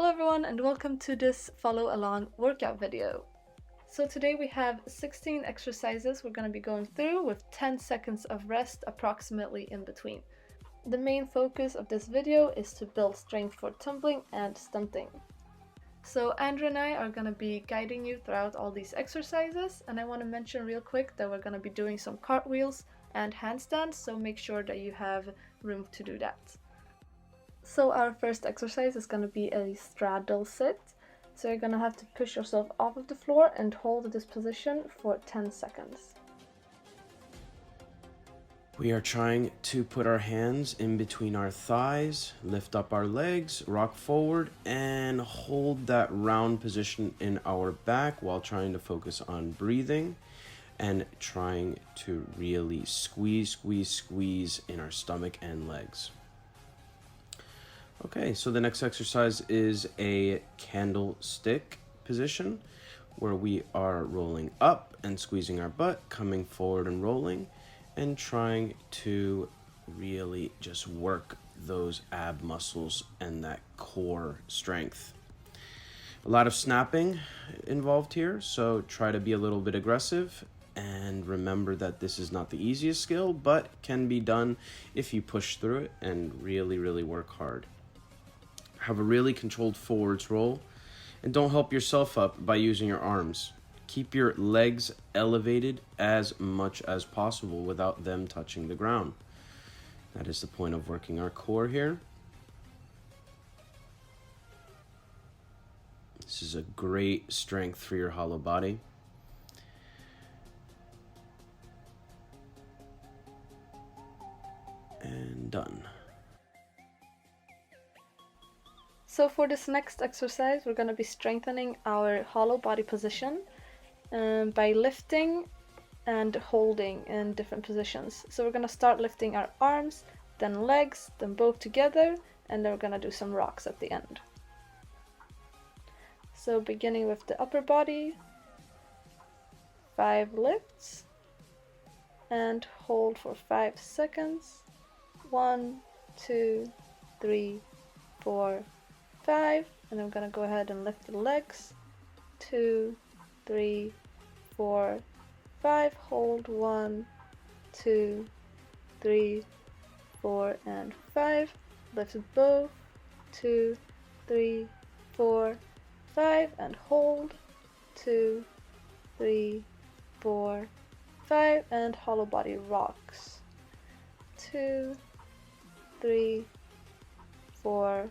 Hello everyone and welcome to this follow along workout video. So today we have 16 exercises we're going to be going through with 10 seconds of rest approximately in between. The main focus of this video is to build strength for tumbling and stunting. So Andrew and I are going to be guiding you throughout all these exercises, and I want to mention real quick that we're going to be doing some cartwheels and handstands, so make sure that you have room to do that. So our first exercise is going to be a straddle sit. So you're going to have to push yourself off of the floor and hold this position for 10 seconds. We are trying to put our hands in between our thighs, lift up our legs, rock forward, and hold that round position in our back while trying to focus on breathing and trying to really squeeze in our stomach and legs. Okay, so the next exercise is a candlestick position where we are rolling up and squeezing our butt, coming forward and rolling, and trying to really just work those ab muscles and that core strength. A lot of snapping involved here, so try to be a little bit aggressive and remember that this is not the easiest skill, but can be done if you push through it and really work hard. Have a really controlled forwards roll, and don't help yourself up by using your arms. Keep your legs elevated as much as possible without them touching the ground. That is the point of working our core here. This is a great strength for your hollow body. And done. So for this next exercise, we're going to be strengthening our hollow body position by lifting and holding in different positions. So we're going to start lifting our arms, then legs, then both together, and then we're going to do some rocks at the end. So beginning with the upper body, 5 lifts, and hold for 5 seconds. 1, 2, 3, 4, 5, and I'm gonna go ahead and lift the legs. 2, 3, 4, 5. Hold 1, 2, 3, 4, and 5. Lift both. 2, 3, 4, 5, and hold. 2, 3, 4, 5, and hollow body rocks. 2, 3, 4,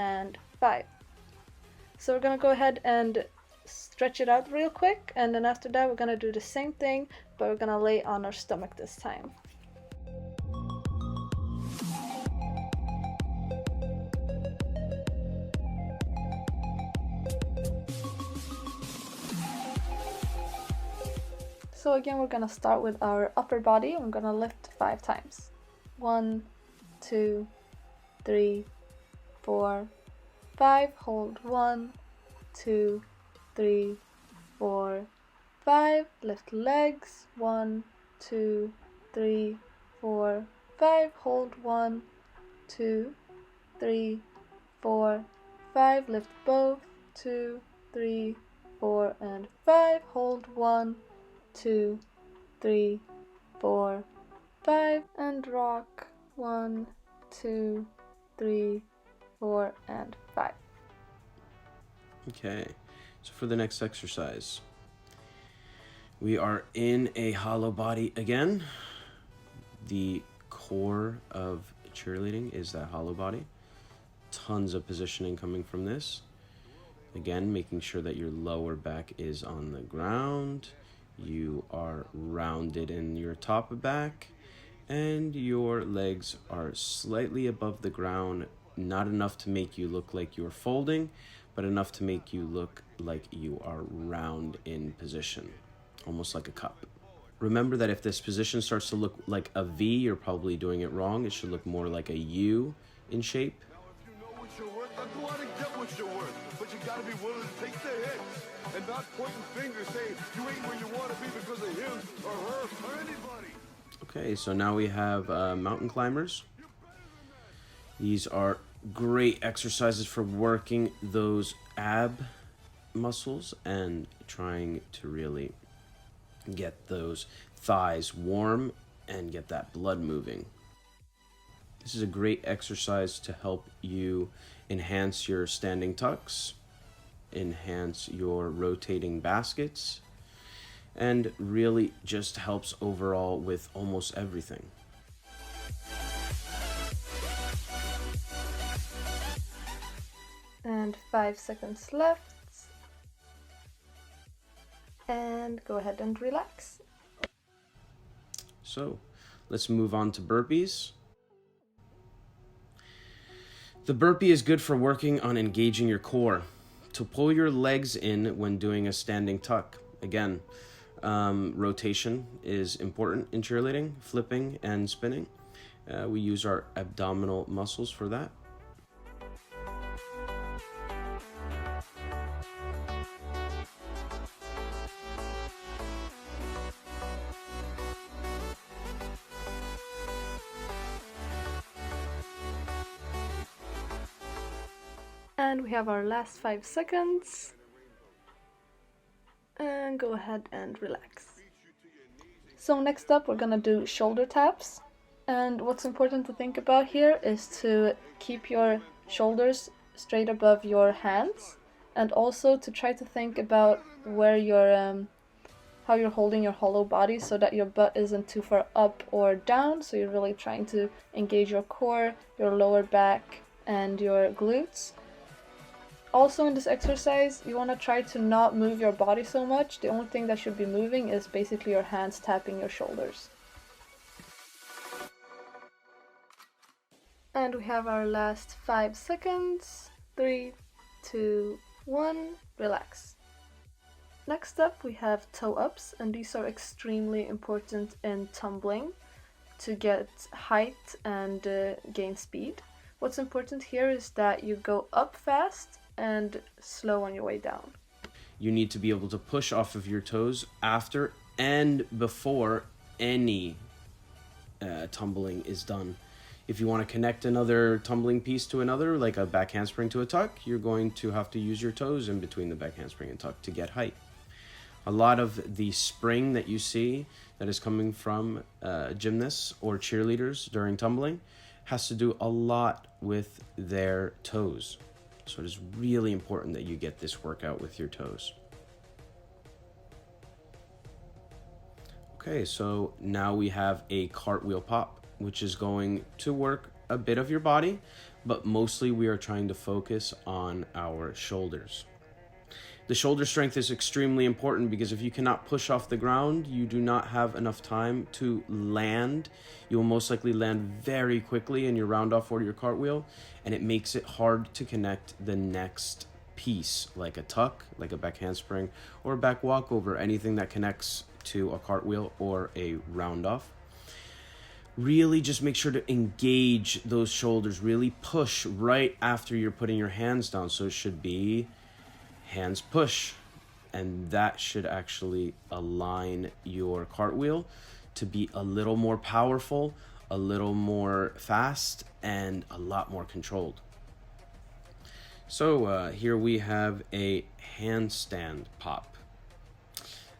and 5. So we're gonna go ahead and stretch it out real quick, and then after that we're gonna do the same thing, but we're gonna lay on our stomach this time. So again, we're gonna start with our upper body, and we're gonna lift 5 times. 1, 2, 3, 4, 5. Hold 1, 2, 3, 4, 5. Lift legs. 1, 2, 3, 4, 5. Hold 1, 2, 3, 4, 5. Lift both. 2, 3, 4, and 5. Hold 1, 2, 3, 4, 5, and rock. 1, 2, 3, 4, and 5. Okay, so for the next exercise, we are in a hollow body again. The core of cheerleading is that hollow body. Tons of positioning coming from this. Again, making sure that your lower back is on the ground. You are rounded in your top back, and your legs are slightly above the ground, not enough to make you look like you're folding, but enough to make you look like you are round in position, almost like a cup. Remember that if this position starts to look like a V, you're probably doing it wrong. It should look more like a U in shape. You know what you're worth, go out and get what you're worth, but you gotta be willing to take the hits and not pointing fingers saying you ain't where you want to be because of him or her or anybody. Okay, so now we have mountain climbers. These are Great exercises for working those ab muscles and trying to really get those thighs warm and get that blood moving. This is a great exercise to help you enhance your standing tucks, enhance your rotating baskets, and really just helps overall with almost everything. And 5 seconds left. And go ahead and relax. So let's move on to burpees. The burpee is good for working on engaging your core. To pull your legs in when doing a standing tuck. Again, rotation is important in cheerleading, flipping and spinning. We use our abdominal muscles for that. And we have our last 5 seconds. And go ahead and relax. So next up we're gonna do shoulder taps. And what's important to think about here is to keep your shoulders straight above your hands, and also to try to think about where your how you're holding your hollow body so that your butt isn't too far up or down. So you're really trying to engage your core, your lower back, and your glutes. Also in this exercise, you want to try to not move your body so much. The only thing that should be moving is basically your hands tapping your shoulders. And we have our last 5 seconds. 3, 2, 1, relax. Next up we have toe ups, and these are extremely important in tumbling to get height and gain speed. What's important here is that you go up fast and slow on your way down. You need to be able to push off of your toes after and before any tumbling is done. If you want to connect another tumbling piece to another, like a back handspring to a tuck, you're going to have to use your toes in between the back handspring and tuck to get height. A lot of the spring that you see that is coming from gymnasts or cheerleaders during tumbling has to do a lot with their toes. So it is really important that you get this workout with your toes. Okay, so now we have a cartwheel pop, which is going to work a bit of your body, but mostly we are trying to focus on our shoulders. The shoulder strength is extremely important because if you cannot push off the ground, you do not have enough time to land. You will most likely land very quickly in your round off or your cartwheel, and it makes it hard to connect the next piece, like a tuck, like a back handspring, or a back walkover, anything that connects to a cartwheel or a round off. Really just make sure to engage those shoulders, really push right after you're putting your hands down. So it should be hands push, and that should actually align your cartwheel to be a little more powerful, a little more fast, and a lot more controlled. So here we have a handstand pop,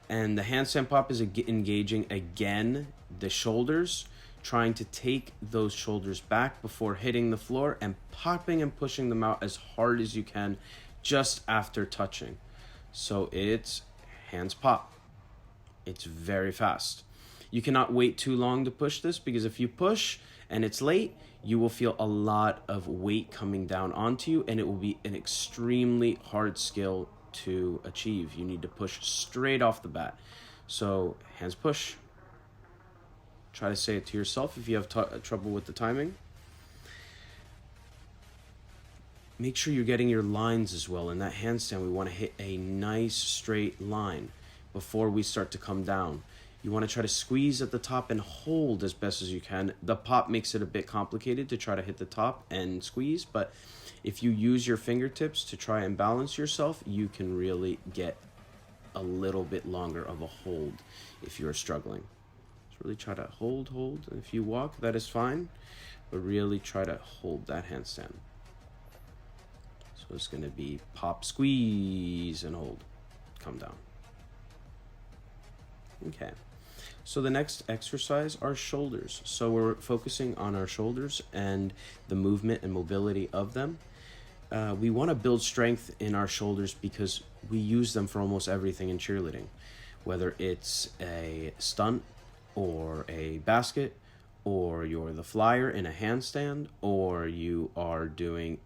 and the handstand pop is engaging again the shoulders, trying to take those shoulders back before hitting the floor and popping and pushing them out as hard as you can just after touching. So it's hands pop. It's very fast. You cannot wait too long to push this, because if you push and it's late, you will feel a lot of weight coming down onto you, and it will be an extremely hard skill to achieve. You need to push straight off the bat. So hands push. Try to say it to yourself if you have trouble with the timing. Make sure you're getting your lines as well. In that handstand, we want to hit a nice straight line before we start to come down. You want to try to squeeze at the top and hold as best as you can. The pop makes it a bit complicated to try to hit the top and squeeze, but if you use your fingertips to try and balance yourself, you can really get a little bit longer of a hold if you're struggling. So really try to hold. If you walk, that is fine, but really try to hold that handstand. So it's going to be pop, squeeze, and hold. Come down. Okay. So the next exercise are shoulders. So we're focusing on our shoulders and the movement and mobility of them. We want to build strength in our shoulders because we use them for almost everything in cheerleading, whether it's a stunt or a basket, or you're the flyer in a handstand, or you are doing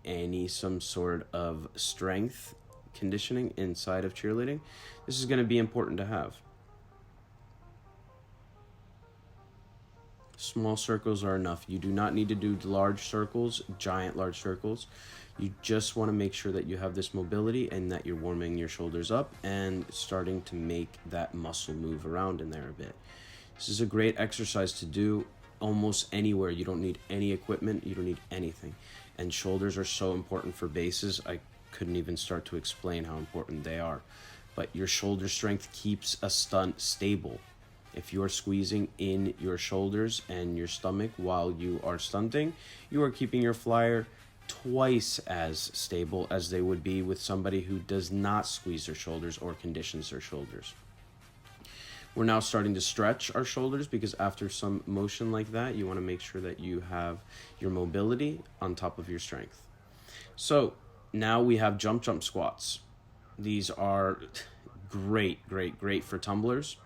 some sort of strength conditioning inside of cheerleading. This is going to be important to have. Small circles are enough. You do not need to do large circles, giant large circles. You just want to make sure that you have this mobility and that you're warming your shoulders up and starting to make that muscle move around in there a bit. This is a great exercise to do almost anywhere. You don't need any equipment. You don't need anything. And shoulders are so important for bases. I couldn't even start to explain how important they are. But your shoulder strength keeps a stunt stable. If you are squeezing in your shoulders and your stomach while you are stunting, you are keeping your flyer twice as stable as they would be with somebody who does not squeeze their shoulders or conditions their shoulders. We're now starting to stretch our shoulders because after some motion like that, you want to make sure that you have your mobility on top of your strength. So now we have jump squats. These are great for tumblers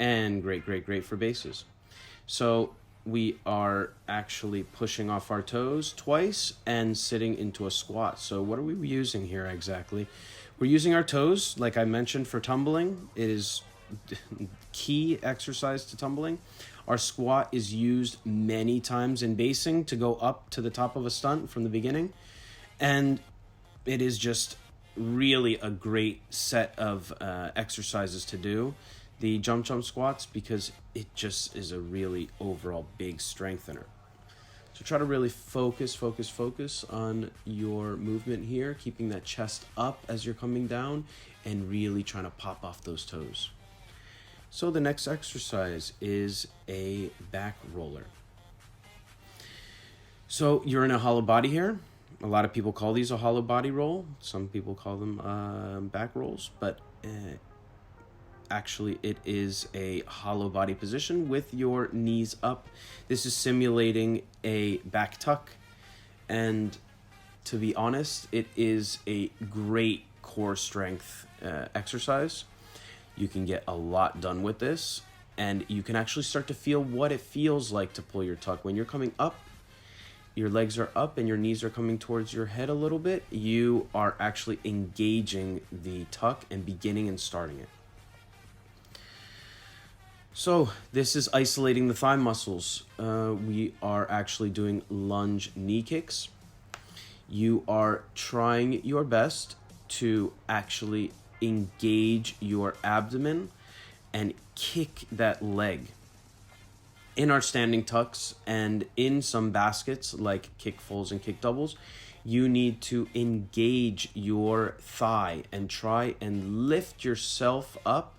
and great for bases. So we are actually pushing off our toes twice and sitting into a squat. So what are we using here exactly? We're using our toes, like I mentioned, for tumbling. It is key exercise to tumbling. Our squat is used many times in basing to go up to the top of a stunt from the beginning. And it is just really a great set of exercises to do. The jump squats, because it just is a really overall big strengthener. So try to really focus on your movement here, keeping that chest up as you're coming down and really trying to pop off those toes. So the next exercise is a back roller. So you're in a hollow body here. A lot of people call these a hollow body roll. Some people call them back rolls, but actually it is a hollow body position with your knees up. This is simulating a back tuck, and to be honest, it is a great core strength exercise. You can get a lot done with this, and you can actually start to feel what it feels like to pull your tuck. When you're coming up, your legs are up and your knees are coming towards your head a little bit, you are actually engaging the tuck and beginning and starting it. So this is isolating the thigh muscles. We are actually doing lunge knee kicks. You are trying your best to actually engage your abdomen and kick that leg. In our standing tucks and in some baskets like kick fulls and kick doubles, you need to engage your thigh and try and lift yourself up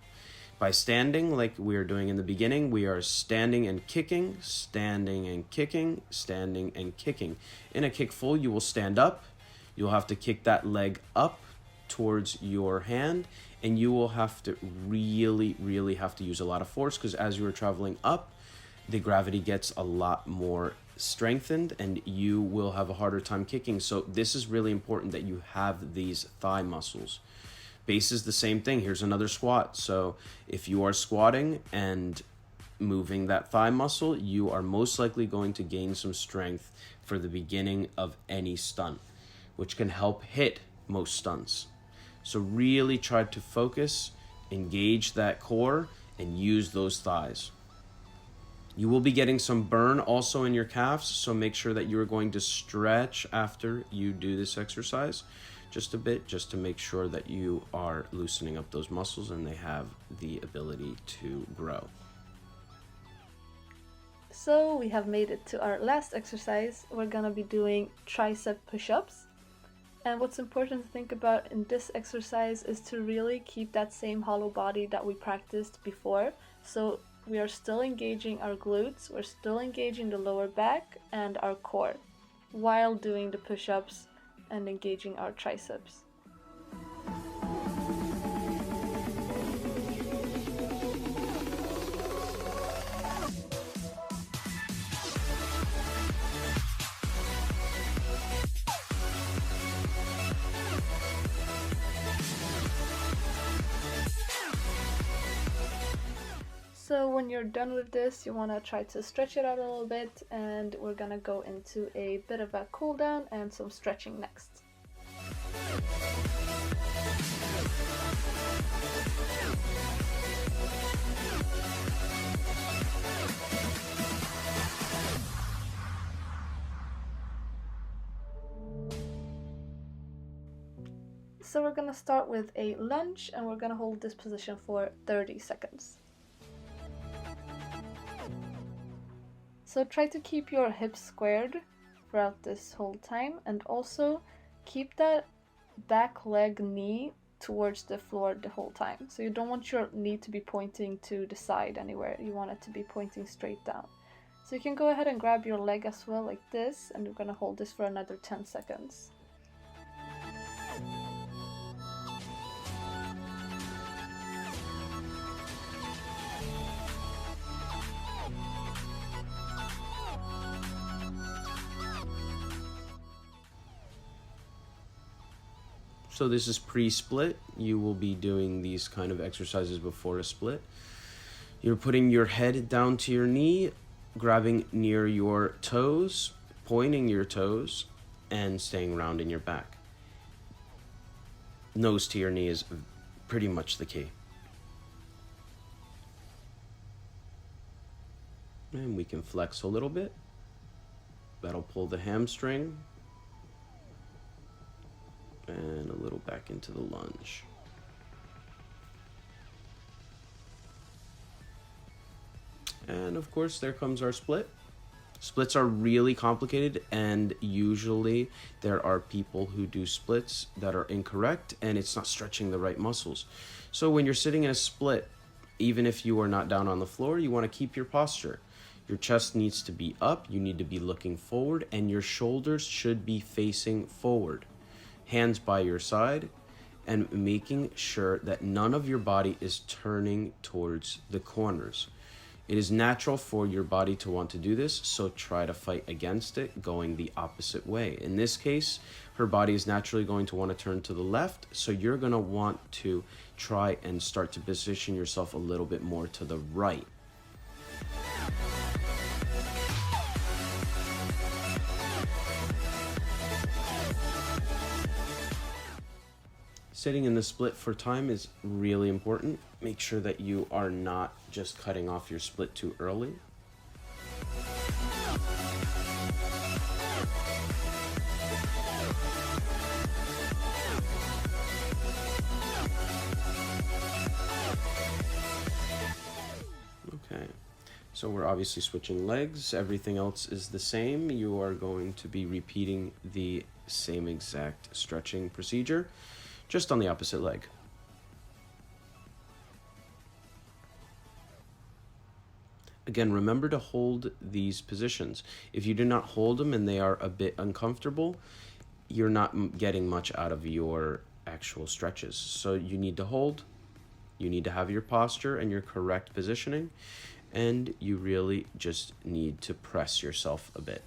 by standing like we are doing in the beginning. We are standing and kicking, standing and kicking, standing and kicking. In a kick full, you will stand up. You'll have to kick that leg up towards your hand, and you will have to really have to use a lot of force, because as you are traveling up, the gravity gets a lot more strengthened and you will have a harder time kicking. So this is really important that you have these thigh muscles. Base is the same thing. Here's another squat. So if you are squatting and moving that thigh muscle, you are most likely going to gain some strength for the beginning of any stunt, which can help hit most stunts. So really try to focus, engage that core, and use those thighs. You will be getting some burn also in your calves, so make sure that you are going to stretch after you do this exercise just a bit, just to make sure that you are loosening up those muscles and they have the ability to grow. So we have made it to our last exercise. We're gonna be doing tricep push-ups. And what's important to think about in this exercise is to really keep that same hollow body that we practiced before. So we are still engaging our glutes, we're still engaging the lower back and our core while doing the push-ups and engaging our triceps. So when you're done with this, you want to try to stretch it out a little bit, and we're gonna go into a bit of a cool down and some stretching next. So we're gonna start with a lunge, and we're gonna hold this position for 30 seconds. So try to keep your hips squared throughout this whole time, and also keep that back leg knee towards the floor the whole time. So you don't want your knee to be pointing to the side anywhere, you want it to be pointing straight down. So you can go ahead and grab your leg as well like this, and we're gonna hold this for another 10 seconds. So this is pre-split. You will be doing these kind of exercises before a split. You're putting your head down to your knee, grabbing near your toes, pointing your toes, and staying round in your back. Nose to your knee is pretty much the key. And we can flex a little bit. That'll pull the hamstring. And a little back into the lunge. And of course, there comes our split. Splits are really complicated, and usually there are people who do splits that are incorrect, and it's not stretching the right muscles. So when you're sitting in a split, even if you are not down on the floor, you want to keep your posture. Your chest needs to be up, you need to be looking forward, and your shoulders should be facing forward. Hands by your side, and making sure that none of your body is turning towards the corners. It is natural for your body to want to do this, so try to fight against it, going the opposite way. In this case, her body is naturally going to want to turn to the left, so you're going to want to try and start to position yourself a little bit more to the right. Sitting in the split for time is really important. Make sure that you are not just cutting off your split too early. Okay, so we're obviously switching legs. Everything else is the same. You are going to be repeating the same exact stretching procedure, just on the opposite leg. Again, remember to hold these positions. If you do not hold them and they are a bit uncomfortable, you're not getting much out of your actual stretches. So you need to hold, you need to have your posture and your correct positioning, and you really just need to press yourself a bit.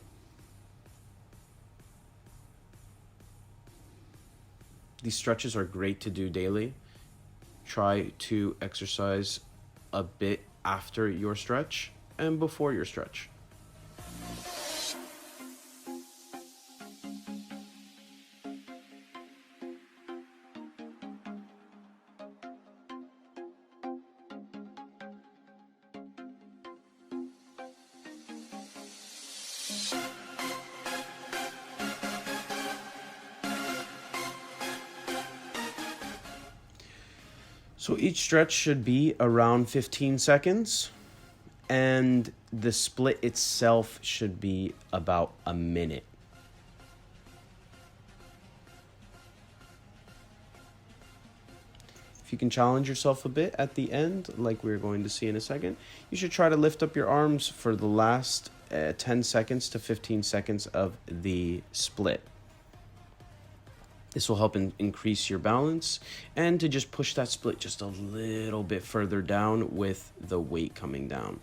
These stretches are great to do daily. Try to exercise a bit after your stretch and before your stretch. So each stretch should be around 15 seconds, and the split itself should be about a minute. If you can challenge yourself a bit at the end, like we're going to see in a second, you should try to lift up your arms for the last 10 seconds to 15 seconds of the split. This will help increase your balance and to just push that split just a little bit further down with the weight coming down.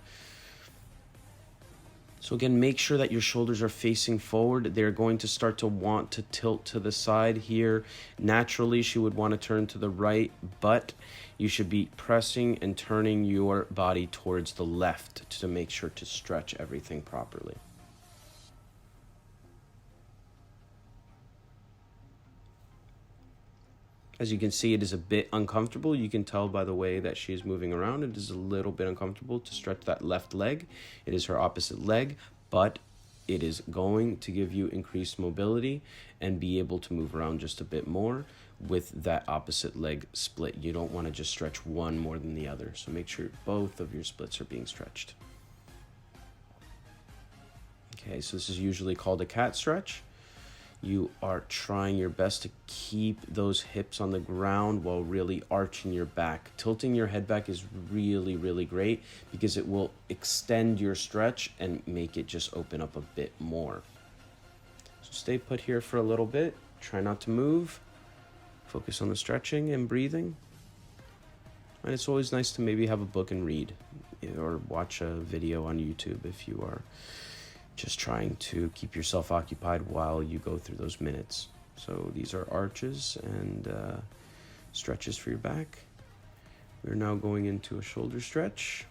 So again, make sure that your shoulders are facing forward. They're going to start to want to tilt to the side here. Naturally, she would want to turn to the right, but you should be pressing and turning your body towards the left to make sure to stretch everything properly. As you can see, it is a bit uncomfortable. You can tell by the way that she is moving around. It is a little bit uncomfortable to stretch that left leg. It is her opposite leg, but it is going to give you increased mobility and be able to move around just a bit more with that opposite leg split. You don't want to just stretch one more than the other. So make sure both of your splits are being stretched. Okay, so this is usually called a cat stretch. You are trying your best to keep those hips on the ground while really arching your back. Tilting your head back is really, really great because it will extend your stretch and make it just open up a bit more. So stay put here for a little bit. Try not to move. Focus on the stretching and breathing. And it's always nice to maybe have a book and read or watch a video on YouTube if you are just trying to keep yourself occupied while you go through those minutes. So these are arches and stretches for your back. We're now going into a shoulder stretch.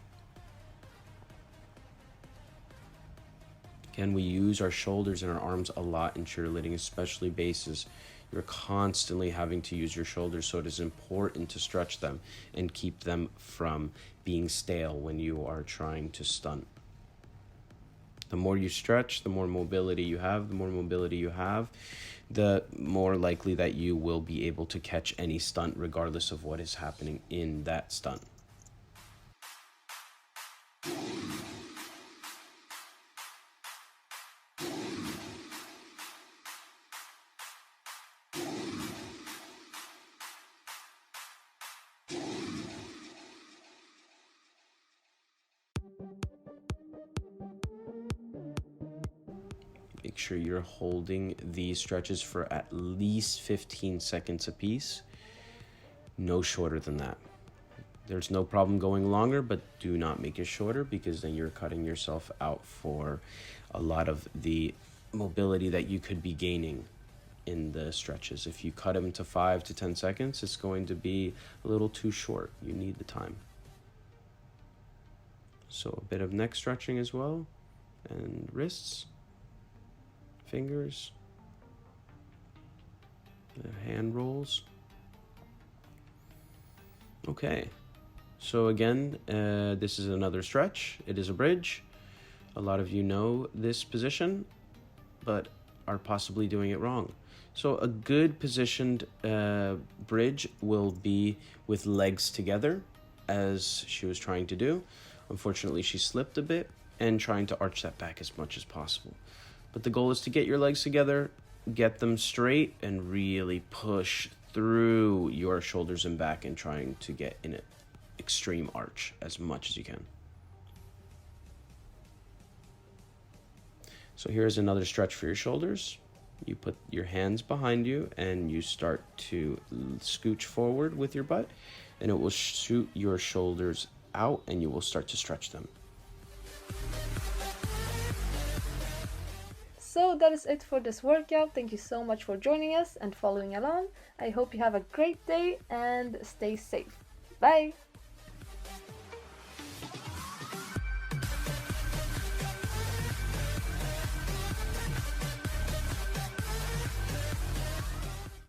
Again, we use our shoulders and our arms a lot in cheerleading, especially bases. You're constantly having to use your shoulders, so it is important to stretch them and keep them from being stale when you are trying to stunt. The more you stretch, the more mobility you have. The more mobility you have, the more likely that you will be able to catch any stunt regardless of what is happening in that stunt. Make sure you're holding these stretches for at least 15 seconds a piece. No shorter than that. There's no problem going longer, but do not make it shorter because then you're cutting yourself out for a lot of the mobility that you could be gaining in the stretches. If you cut them to 5 to 10 seconds, it's going to be a little too short. You need the time. So a bit of neck stretching as well, and wrists. Fingers, hand rolls. Okay, so again, this is another stretch. It is a bridge. A lot of you know this position, but are possibly doing it wrong. So a good positioned bridge will be with legs together, as she was trying to do. Unfortunately, she slipped a bit and trying to arch that back as much as possible. But the goal is to get your legs together, get them straight, and really push through your shoulders and back and trying to get in an extreme arch as much as you can. So here's another stretch for your shoulders. You put your hands behind you and you start to scooch forward with your butt, and it will shoot your shoulders out and you will start to stretch them. So that is it for this workout. Thank you so much for joining us and following along. I hope you have a great day and stay safe. Bye!